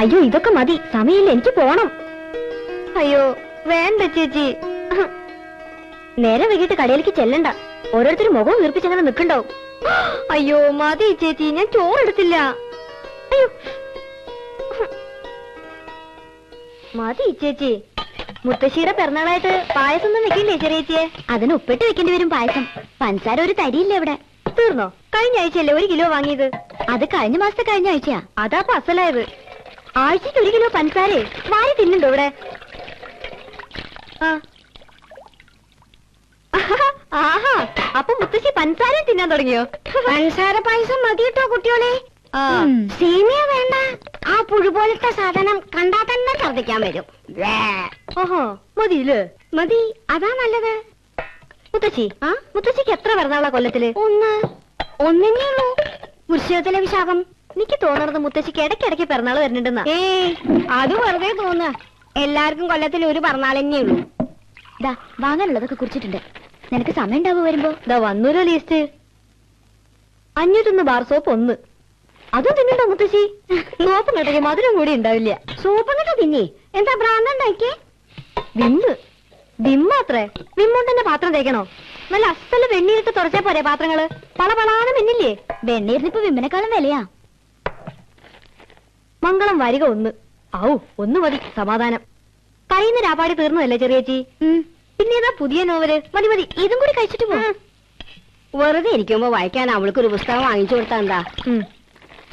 അയ്യോ ഇതൊക്കെ മതി, സമയമില്ല, എനിക്ക് പോണം. അയ്യോ വേണ്ട ചേച്ചി, നേരെ വൈകിട്ട് കടയിലേക്ക് ചെല്ലണ്ട. ഓരോരുത്തരും മുഖം വീർപ്പിച്ചങ്ങനെ നിൽക്കണ്ടാവും. അയ്യോ മതി ചേച്ചി, ഞാൻ ചോറെടുത്തില്ല. അയ്യോ മതി ചേച്ചി. മുത്തശ്ശിയുടെ പിറന്നാളായിട്ട് പായസം ഒന്നും വെക്കില്ലേ ചെറിയേച്ചിയെ? അതിന് ഉപ്പിട്ട് വെക്കേണ്ടി വരും പായസം. പഞ്ചസാര ഒരു തരിയില്ല ഇവിടെ. തീർന്നോ? കഴിഞ്ഞ ആഴ്ചയല്ലേ 1 കിലോ വാങ്ങിയത്? അത് കഴിഞ്ഞ മാസത്തെ കഴിഞ്ഞ ആഴ്ചയാ. അതാ അസലായത്. ആഴ്ചക്ക് 1 കിലോ പഞ്ചസാരേ വാരി തിന്നുണ്ടോ ഇവിടെ? ആഹാ, അപ്പൊ മുത്തശ്ശി പഞ്ചസാര തിന്നാൻ തുടങ്ങിയോ? പഞ്ചസാര പായസം മതി കേട്ടോ കുട്ടിയോളെ. സേമിയ വേണ്ട. ആ പുഴു പോലത്തെ സാധനം കണ്ടാ തന്നെ ഛർദിക്കാൻ വരും. ഓഹോ മതിയില്ലേ? മതി, അതാ നല്ലത്. മുത്തശ്ശി, മുത്തശ്ശിക്ക് എത്ര പിറന്നാളാ കൊല്ലത്തില്? ഒന്നേ ഉള്ളൂ. വൃശ്ചികത്തിലെ വിശാഖം. എനിക്ക് തോന്നണത് മുത്തശ്ശിക്ക് ഇടയ്ക്കിടയ്ക്ക് പിറന്നാള് വരുന്നുണ്ടെന്നാ. അത് വെറുതെ തോന്നുക. എല്ലാവർക്കും കൊല്ലത്തിൽ ഒരു പിറന്നാൾ തന്നെ ഉള്ളൂ. ദാ വാങ്ങാനുള്ളതൊക്കെ കുറിച്ചിട്ടുണ്ട്. നിനക്ക് സമയം ഉണ്ടാവുക വരുമ്പോ? ദാ വന്നൂരോ ലീസ്റ്റ്. 501 bar soap 1. അതും തിന്നണ്ടോ മുത്തശ്ശി? സോപ്പും കേട്ടെങ്കിൽ മധുരം കൂടി ഉണ്ടാവില്ല. സോപ്പും കേട്ടോ തിന്നേ. എന്താ ഭ്രാന്തണ്ടാക്കിയേ? വിമ്മാത്രേ. വിമ്മോണ്ട് തന്നെ പാത്രം തേക്കണോ? നല്ല അസല് വെണ്ണീരിട്ട് തുറച്ചാ പോരെ പാത്രങ്ങള്? പളപളാന്ന് മിന്നില്ലേ? വെണ്ണീരിനിപ്പോ വിമ്മിനെക്കാളും വിലയാ. മംഗളം വരിക 1. ഔ 1 മതി, സമാധാനം. കയ്യിന്ന് രാപ്പാടി തീർന്നതല്ലേ ചെറിയേച്ചി? പിന്നെ ഏതാ പുതിയ നോവല്? മതി മതി, ഇതും കൂടി കഴിച്ചിട്ട് പോകും. വെറുതെ ഇരിക്കുമ്പോ വായിക്കാൻ അവൾക്കൊരു പുസ്തകം വാങ്ങിച്ചു കൊടുത്താ എന്താ?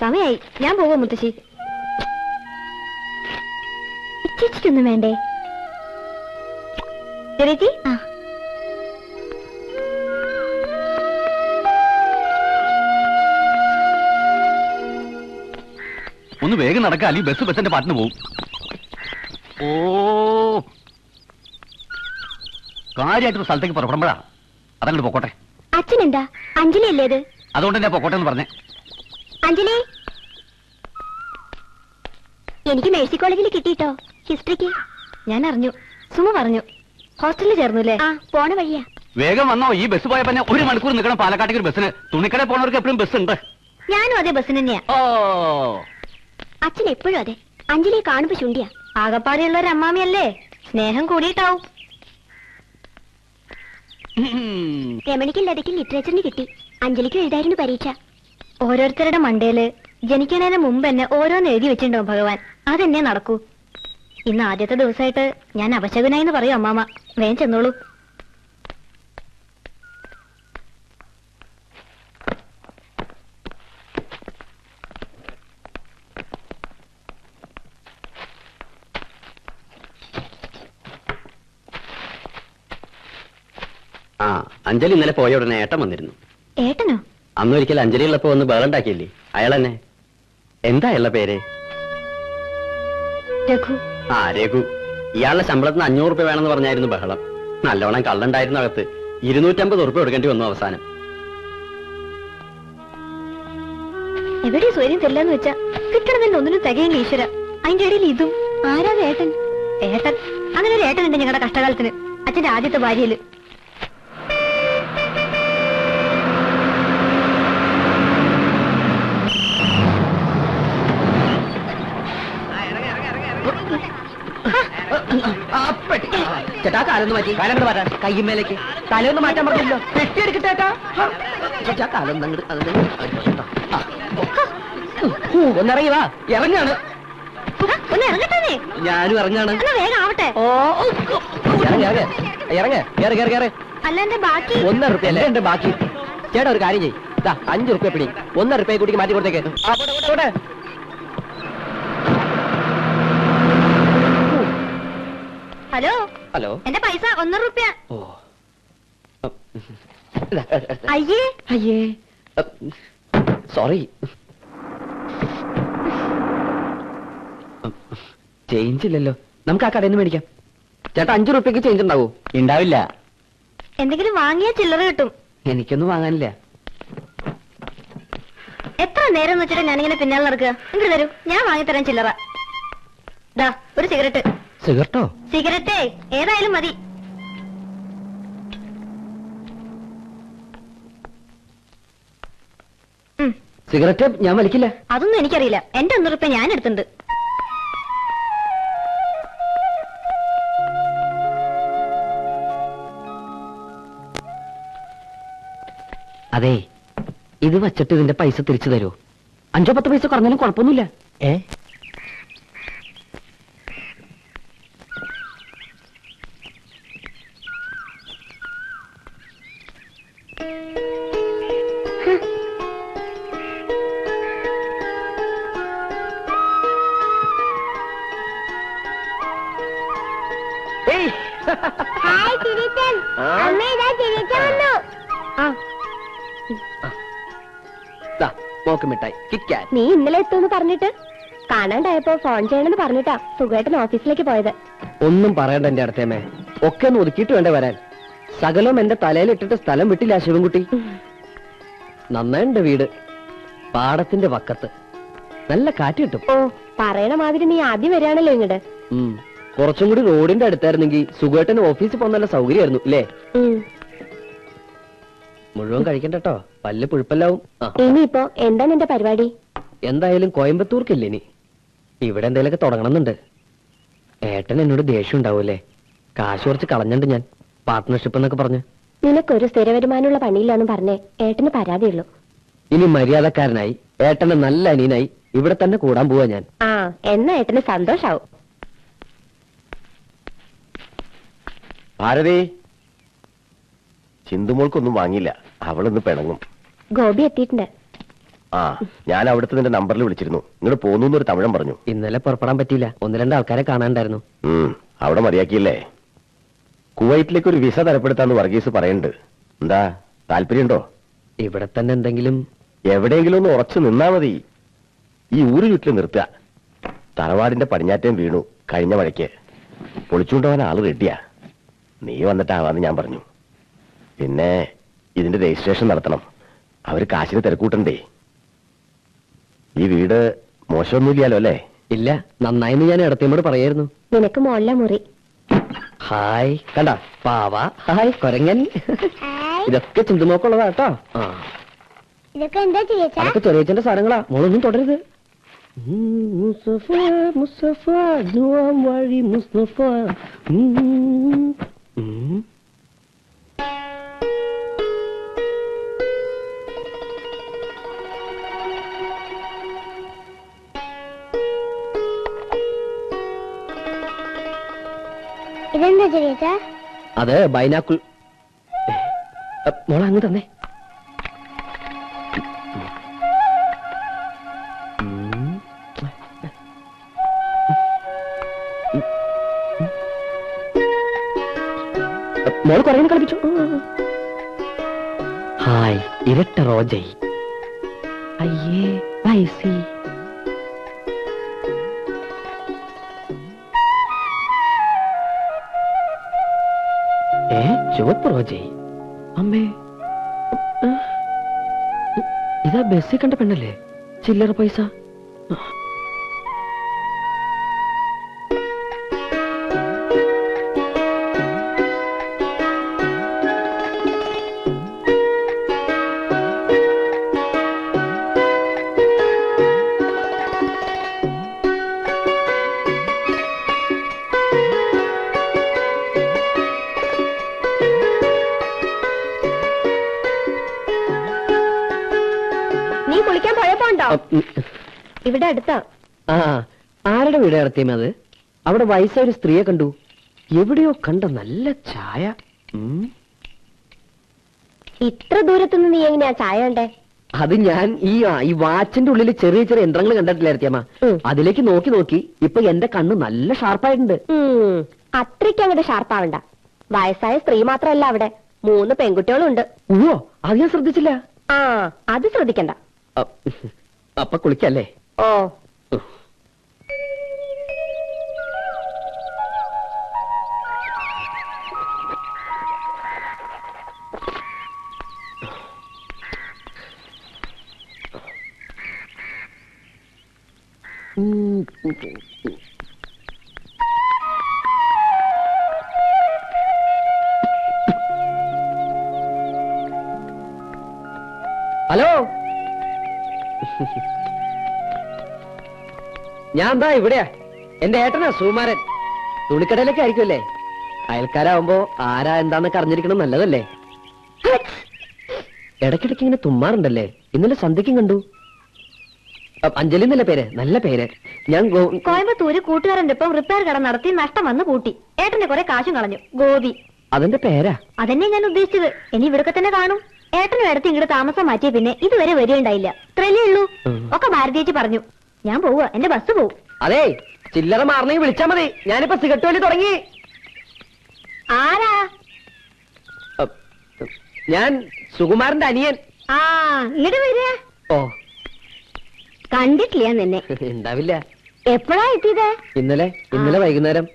സമയായി, ഞാൻ പോവാ മുത്തശ്ശി. ചേച്ചിക്കൊന്നും വേണ്ടേ ചെറിയേച്ചി? ഒന്ന് വേഗം നടക്കാം, അല്ലെങ്കിൽ ബസ് ബസ്സിന്റെ പാട്ടിന് പോവും. ഓ കാര്യമായിട്ടൊരു സ്ഥലത്തേക്ക് പുറപ്പെടുമ്പോഴാ അതങ്ങോട്ട് പൊക്കോട്ടെ. അച്ഛനെന്താ? അഞ്ജലി അല്ലേ അത്? അതുകൊണ്ട് തന്നെ പൊക്കോട്ടെ എന്ന് പറഞ്ഞേ. അഞ്ജലി, എനിക്ക് മേഴ്സി കോളേജിൽ കിട്ടിട്ടോ ഹിസ്റ്ററിക്ക്. ഞാൻ അറിഞ്ഞു, സുമ പറഞ്ഞു. ഹോസ്റ്റലിൽ ചേർന്നുല്ലേ? പോണ വഴിയാ. വേഗം വന്നോ, ഈ ബസ് പോയപ്പോ 1 മണിക്കൂർ നിൽക്കണം പാലക്കാട്ടേക്ക് ഒരു ബസ്സിന്. തുണിക്കട പോണവർക്ക് എപ്പോഴും ബസ് ഉണ്ട്. ഞാനും അതേ ബസ്സിന് തന്നെയാ. ഓ അച്ഛൻ എപ്പോഴും അതെ. അഞ്ജലിയെ കാണുമ്പോ ചുണ്ടിയാ. ആകപ്പാടെയുള്ള ഒരു അമ്മാമിയല്ലേ, സ്നേഹം കൂടിയിട്ടാവും. രമണിക്ക് ലതയ്ക്ക് ലിറ്ററേച്ചറിന് കിട്ടി. അഞ്ജലിക്ക് എഴുതായിരുന്നു പരീക്ഷ. ഓരോരുത്തരുടെ മണ്ടയില് ജനിക്കുന്നതിന് മുമ്പ് എന്നെ ഓരോന്ന് എഴുതി വെച്ചിട്ടുണ്ടാവും ഭഗവാൻ. അതെന്നെ നടക്കൂ. ഇന്ന് ആദ്യത്തെ ദിവസമായിട്ട് ഞാൻ അപശകുനായിന്ന് പറയൂ അമ്മാമ. വേഗം ചെന്നോളൂ. അഞ്ജലി ഇന്നലെ പോയ ഉടനെ ഏട്ടൻ വന്നിരുന്നു. ഏട്ടനോ? അന്നൊരിക്കൽ അഞ്ജലി ഉള്ളപ്പോ ഒന്ന് ബഹളുണ്ടാക്കിയില്ലേ, അയാൾ തന്നെ. എന്താ അയാളുടെ പേര്? രഘു. രഘു. ഇയാളുടെ ശമ്പളത്തിന് 500 രൂപ വേണമെന്ന് പറഞ്ഞായിരുന്നു ബഹളം. നല്ലോണം കള്ളുണ്ടായിരുന്നു അകത്ത്. 250 രൂപ കൊടുക്കേണ്ടി വന്നു അവസാനം. എവിടെ സ്വയം തരില്ലെന്ന് വെച്ചാ കിട്ടണമെന്ന് ഒന്നിനും തികയെങ്കിൽ ഈശ്വര. അതിന്റെ ഇടയിൽ ഇതും. ആരാണ് ഏട്ടൻ? ഏട്ടൻ അങ്ങനെ ഒരു ഏട്ടനുണ്ട് ഞങ്ങളുടെ കഷ്ടകാലത്തിന്. അച്ഛന്റെ ആദ്യത്തെ ഭാര്യയില്. ചേട്ടാ കാലൊന്ന് മാറ്റി. കാലം മാറ്റാൻ കയ്യുമേലേക്ക് തലയൊന്ന് മാറ്റാൻ പറഞ്ഞല്ലോ. പെട്ടിയെടുക്കട്ടെ ചേട്ടാ. കാലം ഒന്നിറങ്ങി വാ. ഇറങ്ങാണ്. ഞാനും ഇറങ്ങാണ്. അല്ലാതെ ബാക്കി 1 റുപ്യ അല്ലേ എന്റെ ബാക്കി? ചേട്ടാ ഒരു കാര്യം ചെയ്യ്. 5 റുപ്യ പിടി. 1 റുപ്യ കൂടി മാറ്റി കൊടുത്തേക്ക്. ഹലോ ഹലോ, എന്റെ പൈസ 1 റുപ്യ. ഓ അയ്യേ അയ്യേ സോറി. ചേഞ്ച് ഇല്ലല്ലോ. നമുക്ക് ആ കടയിൽ നിന്ന് മേടിക്കാം. ചേട്ടാ 5 റുപ്യക്ക് ചേഞ്ച് ഉണ്ടാവോ? ഉണ്ടാവില്ല. എന്തെങ്കിലും വാങ്ങിയാ ചില്ലറ കിട്ടും. എനിക്കൊന്നും വാങ്ങാനില്ല. എത്ര നേരം വെച്ചിട്ട് ഞാനിങ്ങനെ പിന്നാലെ നടക്കുക? ഇങ്ങോട്ട് തരൂ, ഞാൻ വാങ്ങിത്തരാൻ ചില്ലറ. ദാ ഒരു സിഗരറ്റ്. സിഗരറ്റോ? സിഗരറ്റേ ഏതായാലും മതി. സിഗരറ്റ് ഞാൻ വലിക്കില്ല. അതൊന്നും എനിക്കറിയില്ല. എന്റെ 1 റുപ്യ ഞാൻ എടുത്തിട്ടുണ്ട്. അതെ, ഇത് വച്ചിട്ട് ഇതിന്റെ പൈസ തിരിച്ചു തരൂ. 5-10 പൈസ കുറഞ്ഞാലും കുഴപ്പമൊന്നുമില്ല. ഹായ് ചിരിച്ചൻ. അമ്മ ഇതാ ചിരിച്ചൻ വന്നു. മോക്ക് മിഠായി കിറ്റ്കാറ്റ്. നീ ഇന്നലെ എത്തുമെന്ന് പറഞ്ഞിട്ട് കാണാണ്ടായപ്പോ ഫോൺ ചെയ്യണമെന്ന് പറഞ്ഞിട്ടാ സുഖമായിട്ട് ഓഫീസിലേക്ക് പോയത്. ഒന്നും പറയണ്ട എന്റെ അടുത്തേമേ, ഒക്കെ ഒന്ന് ഒതുക്കിയിട്ട് വേണ്ടേ വരാൻ. സകലം എന്റെ തലയിലിട്ടിട്ട് സ്ഥലം വിട്ടില്ല ശിവൻകുട്ടി. നന്നായിണ്ട് വീട്, പാടത്തിന്റെ വക്കത്ത്, നല്ല കാറ്റ് കിട്ടും. ഓ, പറയണ മാതിരി നീ ആദ്യം വരികയാണല്ലോ ഇങ്ങോട്ട്. കുറച്ചും കൂടി റോഡിന്റെ അടുത്തായിരുന്നെങ്കിൽ സുഖമായിട്ടന്നെ ഓഫീസിൽ പോകാൻ നല്ല സൗകര്യമായിരുന്നു ഇല്ലേ? മുഴുവൻ കഴിക്കണ്ടോ, പല്ല് പുഴുപ്പല്ലാവും. ഇനിയിപ്പോ എന്താ നിന്റെ പരിപാടി? എന്തായാലും കോയമ്പത്തൂർക്കില്ലേ ഇനി, ഇവിടെ എന്തെങ്കിലുമൊക്കെ തുടങ്ങണമെന്നുണ്ട്. ഏട്ടൻ എന്നോട് ദേഷ്യം ഉണ്ടാവൂല്ലേ? കാശ് കുറച്ച് കളഞ്ഞിട്ടുണ്ട് ഞാൻ, പാർട്ട്ണർഷിപ്പ് എന്നൊക്കെ പറഞ്ഞു. നിനക്കൊരു സ്ഥിര വരുമാനമുള്ള പണിയില്ലാന്ന് പറഞ്ഞേ ഏട്ടന് പരാതിയുള്ളൂ. ഇനി മര്യാദക്കാരനായി ഏട്ടന്റെ നല്ല അനിയനായി ഇവിടെ തന്നെ കൂടാൻ പോവാ ഞാൻ. ആ, എന്നാ ഏട്ടന് സന്തോഷാവും. ഭാരതി, ചിന്തുമോൾക്കൊന്നും വാങ്ങിയില്ല, അവളിന്ന് പിണങ്ങും. ഗോപി എത്തിയിട്ടുണ്ട്. ആ, ഞാൻ അവിടുത്തെ നിന്റെ നമ്പറിൽ വിളിച്ചിരുന്നു. ഇങ്ങോട്ട് പോന്നു എന്നൊരു തമിഴൻ പറഞ്ഞു. ഇന്നലെ പുറപ്പെടാൻ പറ്റിയില്ല, 1-2 ആൾക്കാരെ കാണാണ്ടായിരുന്നു. അവിടെ മതിയാക്കിയില്ലേ? കുവൈറ്റിലേക്ക് ഒരു വിസ തരപ്പെടുത്താന്ന് വർഗീസ് പറയുന്നുണ്ട്. എന്താ, താല്പര്യമുണ്ടോ? ഇവിടെ തന്നെ എന്തെങ്കിലും എവിടെയെങ്കിലും ഒന്ന് ഉറച്ചു നിന്നാ മതി. ഈ ഊര് ചുറ്റിൽ നിർത്തുക. തറവാടിന്റെ പടിഞ്ഞാറ്റം വീണു കഴിഞ്ഞ മഴയ്ക്ക്, പൊളിച്ചുകൊണ്ടുപോകാൻ ആള് റെഡിയാ. നീ വന്നിട്ടാവാന്ന് ഞാൻ പറഞ്ഞു. പിന്നെ ഇതിന്റെ രജിസ്ട്രേഷൻ നടത്തണം, അവര് കാശിന് തിരക്കൂട്ടണ്ടേ. ഈ വീട് മോശമൊന്നുമില്ലല്ലോ അല്ലേ? ഇല്ല, നന്നായിന്ന് ഞാൻ ഇടത്തേമോട് പറയായിരുന്നു. നിനക്ക് മോളിലെ മുറി. ഹായ്, കണ്ട പാവ. ഹായ് കൊരങ്ങൻ. ഇതൊക്കെ ചിന്തുമോക്കുള്ളതാ കേട്ടോ. ഇതൊക്കെ എന്താ ചേച്ചാ? അതൊക്കെ ചെറിയച്ഛന്റെ സാധനങ്ങളാ, മോളൊന്നും തുടരുത്. മുസ്തഫ മുസ്തഫ ജുവാം വഴി മുസ്തഫ. ഇതെന്താ ചേച്ചാ? അത് ബൈനാക്കുൾ. മോളെ അങ്ങ് തന്നെ. മോള് കുറേ കളിപ്പിച്ചു. ഹായ്, ഇരട്ട റോജൈ. അയ്യേ പൈസി. ചുവപ്പ് റോജൈ. അമ്മേ, ഇതാ ബസ്സിൽ കണ്ട പെണ്ണല്ലേ? ചില്ലറ പൈസ. നീ കുളിക്കാൻ പോയപ്പോ ഉണ്ടോ? ഇവിടെ അടുത്താ. ആ, ആരുടെ വീട് ഇറത്തിയമേ അത്? അവിടെ വയസ്സായ ഒരു സ്ത്രീയെ കണ്ടു, എവിടെയോ കണ്ട നല്ല ചായ. ഇത്ര ദൂരത്തുനിന്ന് നീ എങ്ങനെയാ ചായ കണ്ടേ? അത് ഞാൻ ഈ വാച്ചിന്റെ ഉള്ളിൽ ചെറിയ ചെറിയ യന്ത്രങ്ങൾ കണ്ടിട്ടില്ല ഇറത്തിയമ്മ. അതിലേക്ക് നോക്കി നോക്കി ഇപ്പൊ എന്റെ കണ്ണ് നല്ല ഷാർപ്പായിട്ടുണ്ട്. അത്രയ്ക്ക് അങ്ങോട്ട് ഷാർപ്പാവണ്ട. വയസ്സായ സ്ത്രീ മാത്രമല്ല, അവിടെ 3 പെൺകുട്ടികളും ഉണ്ട്. ഓ, അത് ഞാൻ ശ്രദ്ധിച്ചില്ല. ആ, അത് ശ്രദ്ധിക്കണ്ട. അപ്പൊ കുളിക്കല്ലേ? ഓ, ഹലോ, ഞാൻ എന്താ ഇവിടെയാ. എന്റെ ഏട്ടനാ സുകുമാരൻ. തുണിക്കടയിലൊക്കെ ആയിരിക്കുമല്ലേ? അയൽക്കാരാവുമ്പോ ആരാ എന്താന്നൊക്കെ അറിഞ്ഞിരിക്കണം, നല്ലതല്ലേ? ഇടയ്ക്കിടയ്ക്ക് ഇങ്ങനെ തുമ്മാറുണ്ടല്ലേ? ഇന്നലെ സന്ധ്യക്കും കണ്ടു. അഞ്ജലി എന്നല്ല പേര്, നല്ല പേര്. ഞാൻ കോയമ്പത്തൂര് കൂട്ടുകാരന്റെ ഒപ്പം റിപ്പയർ കട നടത്തി നഷ്ടം വന്ന് കൂട്ടി. ഏട്ടന്റെ കുറെ കാശും കളഞ്ഞു. ഗോപി അതിന്റെ പേരാ. അതന്നെ ഞാൻ ഉദ്ദേശിച്ചത്. ഇനി ഇവിടൊക്കെ തന്നെ കാണും. ഏട്ടനും ഇടത്ത് ഇങ്ങോട്ട് താമസം മാറ്റിയ പിന്നെ ഇതുവരെ വരികയുണ്ടായില്ല. ഇത്രയല്ലേ ഉള്ളൂ. ഒക്കെ ഭാരതീച്ചി പറഞ്ഞു. ഞാൻ പോവുക, എന്റെ ബസ് പോവും. അതെ, ചില്ലറ മാറണമെങ്കിൽ വിളിച്ചാ മതി. ഞാനിപ്പോ സിഗരറ്റ് വലി തുടങ്ങി. ആരാ? ഞാൻ സുകുമാരന്റെ അനിയൻ. ആ, ഇങ്ങോട്ട് വരിക. ഓ, കണ്ടിട്ടില്ല നിന്നെ. ഉണ്ടാവില്ല. എപ്പോഴാ എത്തിയത്? ഇന്നലെ വൈകുന്നേരം.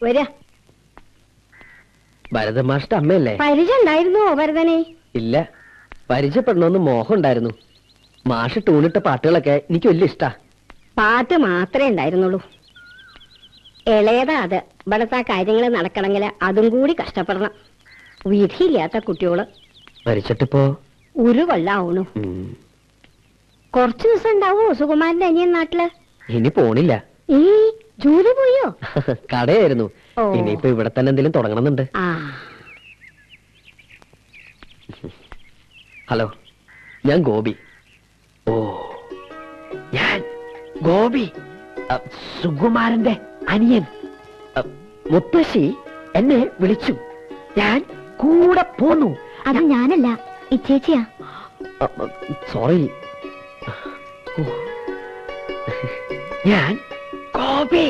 വരാ. ഭരതമാഷ്ട അമ്മയല്ലേ? പരിചയം ഉണ്ടായിരുന്നോ ഭരതനെ? ഇല്ല, പരിചയപ്പെടണമെന്ന് മോഹം ഉണ്ടായിരുന്നു. മാഷ് ടൂണിട്ട പാട്ടുകളൊക്കെ എനിക്ക് വലിയ ഇഷ്ടാ. പാട്ട് മാത്രമേ ഉണ്ടായിരുന്നുള്ളൂ. ഇളയതാ അത്. ഇവിടത്തെ കാര്യങ്ങൾ നടക്കണമെങ്കിൽ അതും കൂടി കഷ്ടപ്പെടണം. വിധിയില്ലാത്ത കുട്ടികള് മരിച്ചിട്ടിപ്പോ ഒരു കൊല്ലാവണു. കുറച്ചു ദിവസം ഉണ്ടാവോ സുകുമാരന്റെ അനിയൻ നാട്ടില്? ഇനി പോണില്ല. ഈ ജോലി പോയോ? കടയായിരുന്നു. ഓ. ഇനിയിപ്പോ ഇവിടെ തന്നെ എന്തെങ്കിലും തുടങ്ങണമെന്നുണ്ട്. ആ, ഹലോ, ഞാൻ ഗോപി. ഓ, ഞാൻ ഗോപി, സുകുമാരന്റെ അനിയൻ. മുത്തശ്ശി എന്നെ വിളിച്ചു, ഞാൻ കൂടെ പോന്നു. അത് ഞാനല്ല, ഇച്ചേച്ചിയാ. സോറി. ഞാൻ ഗോപി.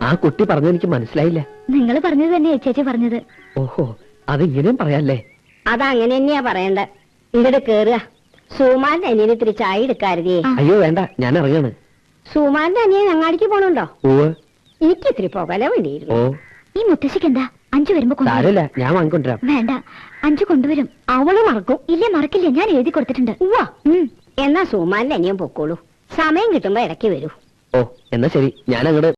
ആ കുട്ടി പറഞ്ഞത് എനിക്ക് മനസ്സിലായില്ല. നിങ്ങൾ പറഞ്ഞത് തന്നെ ചേച്ചി പറഞ്ഞത്. ഓഹോ, അതിങ്ങനെയും പറയാല്ലേ? അതങ്ങനെ തന്നെയാ പറയണ്ട. ഇങ്ങോട്ട് കേറുക. സുമാന്റെ അനിയന് ഇത്തിരി ചായ എടുക്കാരുതേ. അയ്യോ വേണ്ട, ഞാൻ ഇറങ്ങാണ്. സുമാന്റെ അനിയൻ അങ്ങാടിക്ക് പോണുണ്ടോ? ഓ, എനിക്ക് ഇത്തിരി പുകല വേണ്ടിയിരുന്നു. ഓ, ഈ മുത്തശ്ശിക്ക് എന്താ? അഞ്ചു വരുമ്പോ സാരമില്ല, ഞാൻ വാങ്ങിക്കൊണ്ടിരാം. വേണ്ട, അഞ്ചു കൊണ്ടുവരും. അവള് മറക്കും. ഇല്ല, മറക്കില്ല. ഞാൻ എഴുതി കൊടുത്തിട്ടുണ്ട്. എന്നാ സുമാന്റെ അനിയൻ പൊക്കോളൂ. സമയം കിട്ടുമ്പോ ഇടയ്ക്ക് വരൂ. ഓ, എന്നാ ശരി, ഞാൻ അങ്ങോട്ട്